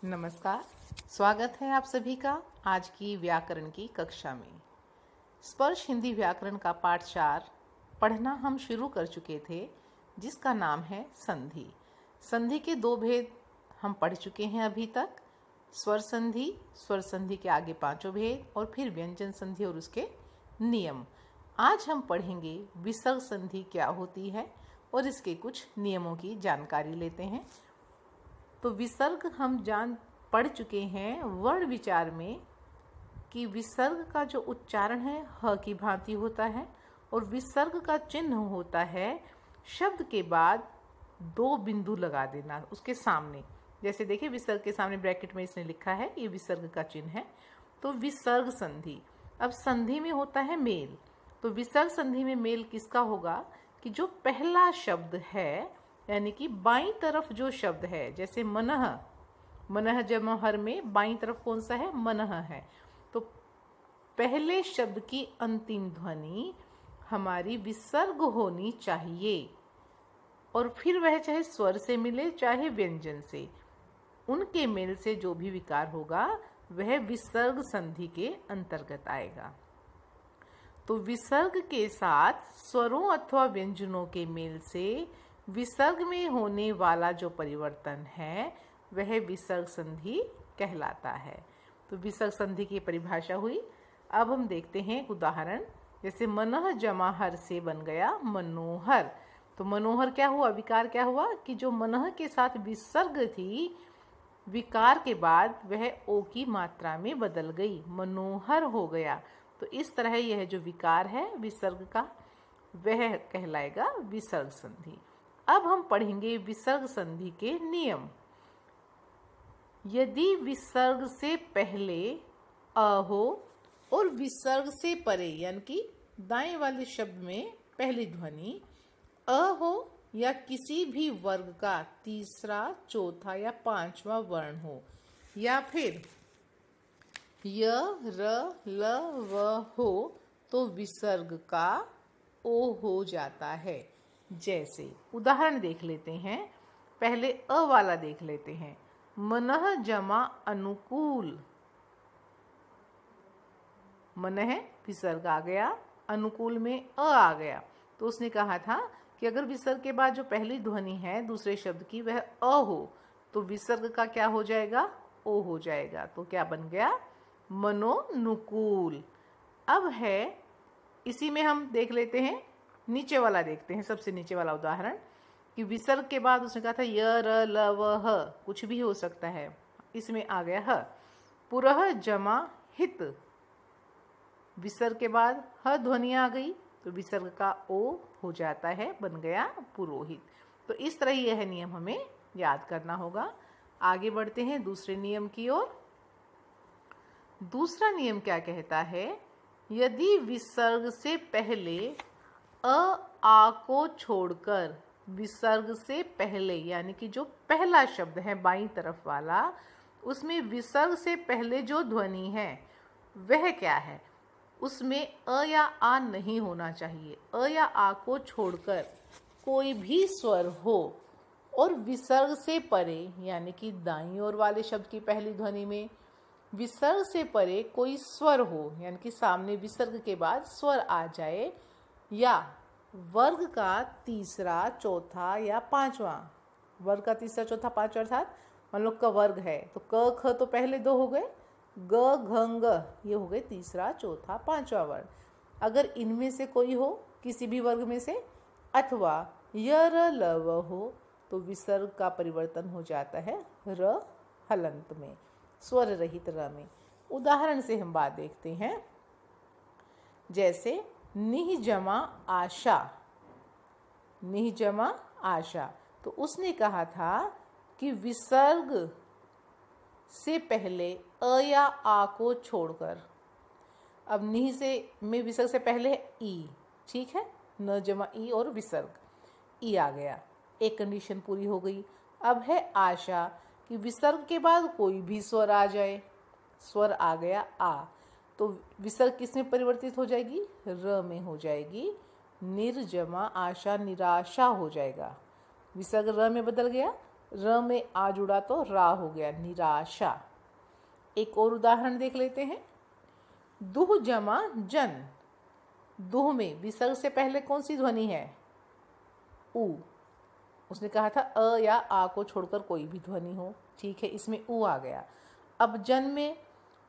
नमस्कार। स्वागत है आप सभी का आज की व्याकरण की कक्षा में। स्पर्श हिंदी व्याकरण का पाठ 4 पढ़ना हम शुरू कर चुके थे, जिसका नाम है संधि। संधि के 2 भेद हम पढ़ चुके हैं अभी तक, स्वर संधि के आगे 5 भेद और फिर व्यंजन संधि और उसके नियम। आज हम पढ़ेंगे विसर्ग संधि क्या होती है और इसके कुछ नियमों की जानकारी लेते हैं। तो विसर्ग हम पढ़ चुके हैं वर्ण विचार में कि विसर्ग का जो उच्चारण है ह की भांति होता है और विसर्ग का चिन्ह होता है शब्द के बाद 2 बिंदु लगा देना उसके सामने। जैसे देखिए विसर्ग के सामने ब्रैकेट में इसने लिखा है ये विसर्ग का चिन्ह है। तो विसर्ग संधि। अब संधि में होता है मेल। तो विसर्ग संधि में मेल किसका होगा कि जो पहला शब्द है यानी कि बाईं तरफ जो शब्द है, जैसे मनः, मनः जमा हर में बाईं तरफ कौन सा है? मनः है। तो पहले शब्द की अंतिम ध्वनि हमारी विसर्ग होनी चाहिए और फिर वह चाहे स्वर से मिले चाहे व्यंजन से, उनके मेल से जो भी विकार होगा वह विसर्ग संधि के अंतर्गत आएगा। तो विसर्ग के साथ स्वरों अथवा व्यंजनों के मेल से विसर्ग में होने वाला जो परिवर्तन है वह विसर्ग संधि कहलाता है। तो विसर्ग संधि की परिभाषा हुई। अब हम देखते हैं एक उदाहरण। जैसे मनः जमा हर से बन गया मनोहर। तो मनोहर क्या हुआ? विकार क्या हुआ कि जो मनः के साथ विसर्ग थी, विकार के बाद वह ओ की मात्रा में बदल गई, मनोहर हो गया। तो इस तरह यह जो विकार है विसर्ग का वह कहलाएगा विसर्ग संधि। अब हम पढ़ेंगे विसर्ग संधि के नियम। यदि विसर्ग से पहले अ हो और विसर्ग से परे यानी कि दाएं वाले शब्द में पहली ध्वनि अ हो या किसी भी वर्ग का तीसरा, चौथा या 5वां वर्ण हो, या फिर य, र, ल, व हो, तो विसर्ग का ओ हो जाता है। जैसे उदाहरण देख लेते हैं। पहले अ वाला देख लेते हैं। मनः जमा अनुकूल। मनः विसर्ग आ गया, अनुकूल में अ आ गया। तो उसने कहा था कि अगर विसर्ग के बाद जो पहली ध्वनि है दूसरे शब्द की वह अ हो तो विसर्ग का क्या हो जाएगा? ओ हो जाएगा। तो क्या बन गया? मनोनुकूल। अब है इसी में हम देख लेते हैं, नीचे वाला देखते हैं, सबसे नीचे वाला उदाहरण कि विसर्ग के बाद उसने कहा था य, र, ल, व, ह, कुछ भी हो सकता है, इसमें आ गया ह। पुरः जमा हित। विसर्ग के बाद ह ध्वनि आ गई तो विसर्ग का ओ हो जाता है, बन गया पुरोहित। तो इस तरह यह नियम हमें याद करना होगा। आगे बढ़ते हैं दूसरे नियम की ओर। दूसरा नियम क्या कहता है? यदि विसर्ग से पहले आ को छोड़कर विसर्ग से पहले यानी कि जो पहला शब्द है बाईं तरफ वाला, उसमें विसर्ग से पहले जो ध्वनि है वह क्या है? उसमें अ या आ नहीं होना चाहिए। अ या आ को छोड़कर कोई भी स्वर हो और विसर्ग से परे यानी कि दाईं ओर वाले शब्द की पहली ध्वनि में विसर्ग से परे कोई स्वर हो, यानी कि सामने विसर्ग के बाद स्वर आ जाए, या वर्ग का तीसरा, चौथा या 5वां, वर्ग का तीसरा, चौथा, 5वां अर्थात मान लो क वर्ग है तो क ख तो पहले 2 हो गए, ग घ ङ ये हो गए तीसरा, चौथा, 5वां वर्ण। अगर इनमें से कोई हो किसी भी वर्ग में से, अथवा य, र, ल, व हो तो विसर्ग का परिवर्तन हो जाता है र हलंत में, स्वर रहित र में। उदाहरण से हम बात देखते हैं। जैसे निह जमा आशा। निह जमा आशा। तो उसने कहा था कि विसर्ग से पहले अ या आ को छोड़कर, अब निह से में विसर्ग से पहले है ई, ठीक है, न जमा ई और विसर्ग ई आ गया, एक कंडीशन पूरी हो गई। अब है आशा कि विसर्ग के बाद कोई भी स्वर आ जाए, स्वर आ गया आ, तो विसर्ग किस में परिवर्तित हो जाएगी? र में हो जाएगी। निर्जमा आशा निराशा हो जाएगा। विसर्ग र में बदल गया र में आ जुड़ा तो रा हो गया, निराशा। एक और उदाहरण देख लेते हैं। दुह जमा जन। दुह में विसर्ग से पहले कौन सी ध्वनि है? उ। उसने कहा था अ या आ को छोड़कर कोई भी ध्वनि हो, ठीक है, इसमें उ आ गया। अब जन में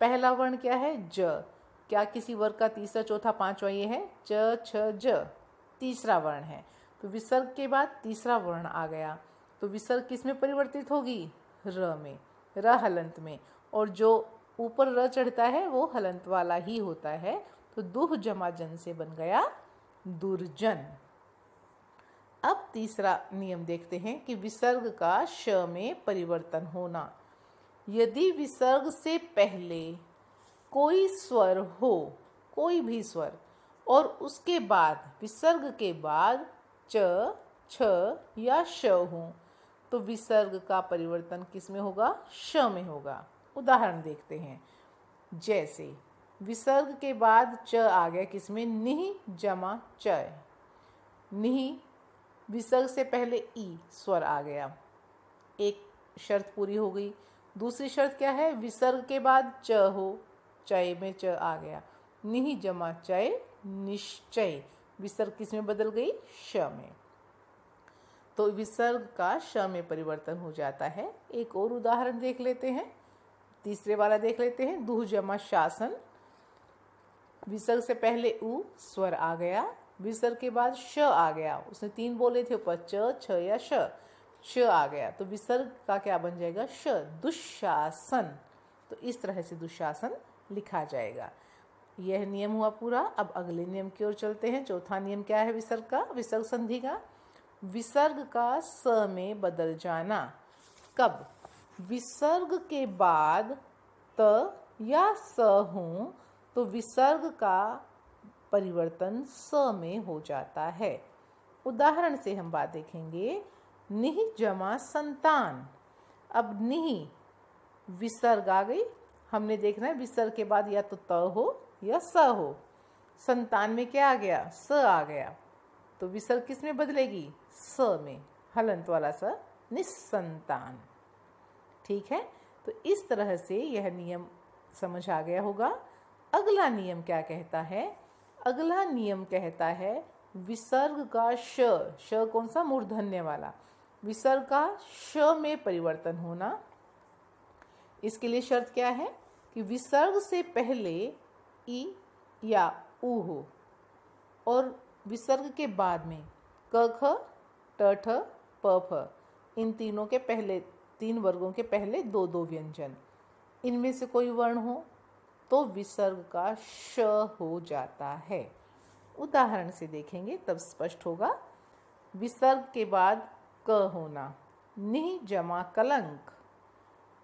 पहला वर्ण क्या है? ज। क्या किसी वर्ग का तीसरा, चौथा, पांचवा ये है? च, छ, ज, तीसरा वर्ण है। तो विसर्ग के बाद तीसरा वर्ण आ गया, तो विसर्ग किस में परिवर्तित होगी? र में, र हलंत में। और जो ऊपर र चढ़ता है वो हलंत वाला ही होता है, तो दुह जमा जन से बन गया दुर्जन। अब तीसरा नियम देखते हैं कि विसर्ग का श में परिवर्तन होना। यदि विसर्ग से पहले कोई स्वर हो, कोई भी स्वर, और उसके बाद विसर्ग के बाद च, छ या श हो, तो विसर्ग का परिवर्तन किस में होगा? श में होगा। उदाहरण देखते हैं। जैसे विसर्ग के बाद च आ गया किसमें? निह जमा च। निह, विसर्ग से पहले ई स्वर आ गया, एक शर्त पूरी हो गई। दूसरी शर्त क्या है? विसर्ग के बाद च हो, चय में च आ गया। निह जमा चय, निश्चय। विसर्ग किस में बदल गई? श में। तो विसर्ग का श में परिवर्तन हो जाता है। एक और उदाहरण देख लेते हैं, तीसरे वाला देख लेते हैं। दुह जमा शासन। विसर्ग से पहले उ स्वर आ गया, विसर्ग के बाद श आ गया। उसने तीन बोले थे ऊपर, च, छ या श। श आ गया तो विसर्ग का क्या बन जाएगा? श, दुशासन। तो इस तरह से दुशासन लिखा जाएगा। यह नियम हुआ पूरा। अब अगले नियम की ओर चलते हैं। चौथा नियम क्या है विसर्ग का? विसर्ग संधि का विसर्ग का स में बदल जाना। कब? विसर्ग के बाद त या स हो तो विसर्ग का परिवर्तन स में हो जाता है। उदाहरण से हम बात देखेंगे। निह जमा संतान। अब निह विसर्ग आ गई, हमने देखना है विसर्ग के बाद या तो त हो या स हो। संतान में क्या आ गया? स आ गया, तो विसर्ग किस में बदलेगी? स में, हलंत वाला स, निस्संतान। ठीक है, तो इस तरह से यह नियम समझ आ गया होगा। अगला नियम क्या कहता है? अगला नियम कहता है विसर्ग का श, श कौन सा? मूर्धन्य वाला। विसर्ग का श में परिवर्तन होना। इसके लिए शर्त क्या है? कि विसर्ग से पहले ई या उ हो और विसर्ग के बाद में क, ख, ट, ठ, प, फ, इन तीनों के पहले, तीन वर्गों के पहले दो दो व्यंजन, इनमें से कोई वर्ण हो तो विसर्ग का श हो जाता है। उदाहरण से देखेंगे तब स्पष्ट होगा। विसर्ग के बाद क होना। निह जमा कलंक।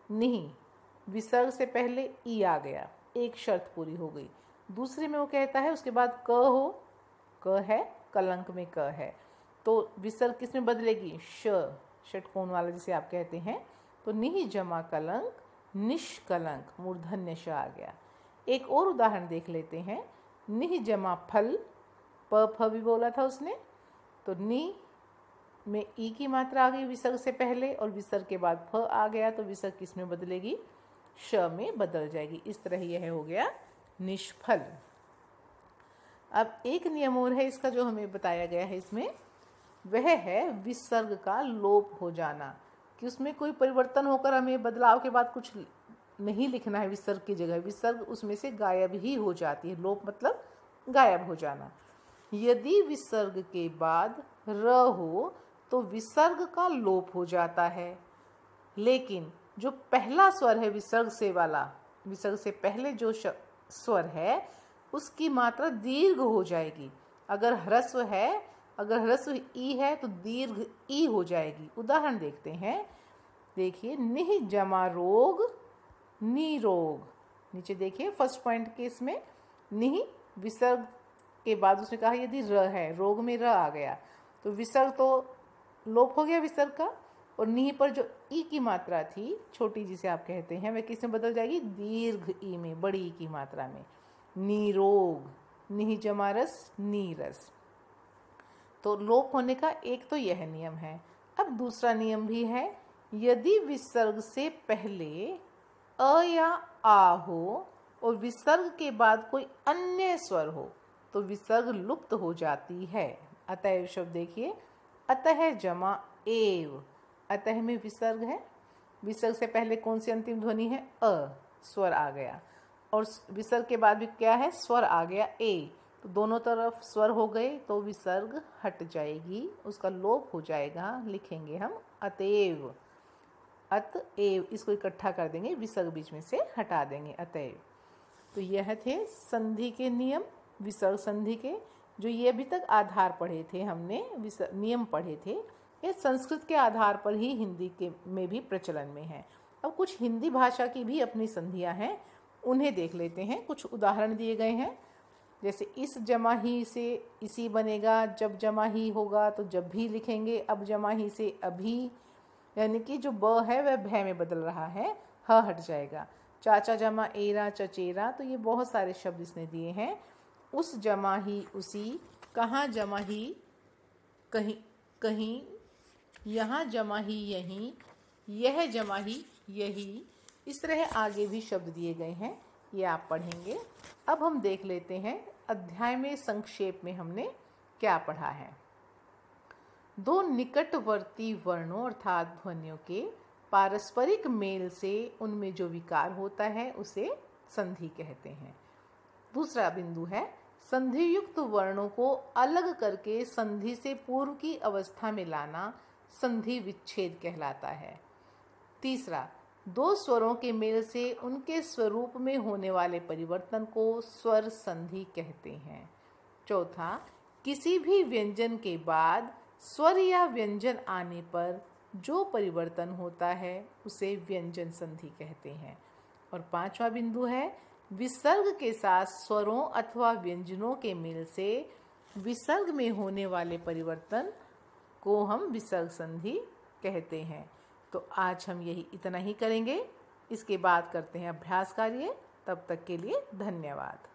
निह, विसर्ग से पहले ई आ गया, एक शर्त पूरी हो गई। दूसरे में वो कहता है उसके बाद क हो, क है, कलंक में क है, तो विसर्ग किस में बदलेगी? श, षटकोण वाला जिसे आप कहते हैं। तो निह जमा कलंक, निष्कलंक, मूर्धन्य श आ गया। एक और उदाहरण देख लेते हैं। निह जमा फल, प फ भी बोला था उसने, तो नि में ई की मात्रा आ गई विसर्ग से पहले और विसर्ग के बाद फ आ गया, तो विसर्ग किस में बदलेगी? श में बदल जाएगी। इस तरह यह हो गया निष्फल। अब एक नियम और है इसका जो हमें बताया गया है इसमें, वह है विसर्ग का लोप हो जाना, कि उसमें कोई परिवर्तन होकर हमें बदलाव के बाद कुछ नहीं लिखना है विसर्ग की जगह, विसर्ग उसमें से गायब ही हो जाती है। लोप मतलब गायब हो जाना। यदि विसर्ग के बाद र हो तो विसर्ग का लोप हो जाता है, लेकिन जो पहला स्वर है विसर्ग से वाला, विसर्ग से पहले जो स्वर है उसकी मात्रा दीर्घ हो जाएगी। अगर ह्रस्व है, अगर ह्रस्व ई है तो दीर्घ ई हो जाएगी। उदाहरण देखते हैं। देखिए, निह जमा रोग, निरोग। नीचे देखिए फर्स्ट पॉइंट के इसमें निह विसर्ग के बाद उसने कहा यदि र है, रोग में र आ गया तो विसर्ग तो लोप हो गया विसर्ग का, और निह पर जो ई की मात्रा थी छोटी जिसे आप कहते हैं वह किस में बदल जाएगी? दीर्घ ई में, बड़ी ई की मात्रा में। निरोग, निह जमा रस, नीरस। तो लोप होने का एक तो यह नियम है। अब दूसरा नियम भी है। यदि विसर्ग से पहले अ या आ हो और विसर्ग के बाद कोई अन्य स्वर हो तो विसर्ग लुप्त हो जाती है। अतएव शब्द देखिए, अतः जमा एव। अतः में विसर्ग है, विसर्ग से पहले कौन सी अंतिम ध्वनि है? अ, स्वर आ गया, और विसर्ग के बाद भी क्या है? स्वर आ गया ए। तो दोनों तरफ स्वर हो गए तो विसर्ग हट जाएगी, उसका लोप हो जाएगा। लिखेंगे हम अतएव, अतएव, इसको इकट्ठा कर देंगे, विसर्ग बीच में से हटा देंगे, अतएव। तो यह थे संधि के नियम, विसर्ग संधि के, जो ये अभी तक आधार पढ़े थे हमने, नियम पढ़े थे। ये संस्कृत के आधार पर ही हिंदी के में भी प्रचलन में है। अब कुछ हिंदी भाषा की भी अपनी संधियां हैं, उन्हें देख लेते हैं। कुछ उदाहरण दिए गए हैं, जैसे इस जमा ही से इसी बनेगा, जब जमा ही होगा तो जब भी लिखेंगे, अब जमा ही से अभी, यानी कि जो ब है वह भय में बदल रहा है, ह हट जाएगा। चाचा जमा एरा चचेरा, तो ये बहुत सारे शब्द इसने दिए हैं। उस जमा ही उसी, कहाँ जमा ही कहीं कहीं, यहाँ जमा ही यहीं, यह जमा ही यही, इस तरह आगे भी शब्द दिए गए हैं, ये आप पढ़ेंगे। अब हम देख लेते हैं अध्याय में संक्षेप में हमने क्या पढ़ा है। दो निकटवर्ती वर्णों अर्थात ध्वनियों के पारस्परिक मेल से उनमें जो विकार होता है उसे संधि कहते हैं। दूसरा बिंदु है, संधियुक्त वर्णों को अलग करके संधि से पूर्व की अवस्था में लाना संधि विच्छेद कहलाता है। तीसरा, दो स्वरों के मेल से उनके स्वरूप में होने वाले परिवर्तन को स्वर संधि कहते हैं। चौथा, किसी भी व्यंजन के बाद स्वर या व्यंजन आने पर जो परिवर्तन होता है उसे व्यंजन संधि कहते हैं। और पांचवा बिंदु है, विसर्ग के साथ स्वरों अथवा व्यंजनों के मेल से विसर्ग में होने वाले परिवर्तन को हम विसर्ग संधि कहते हैं। तो आज हम यही इतना ही करेंगे, इसके बाद करते हैं अभ्यास कार्य। तब तक के लिए धन्यवाद।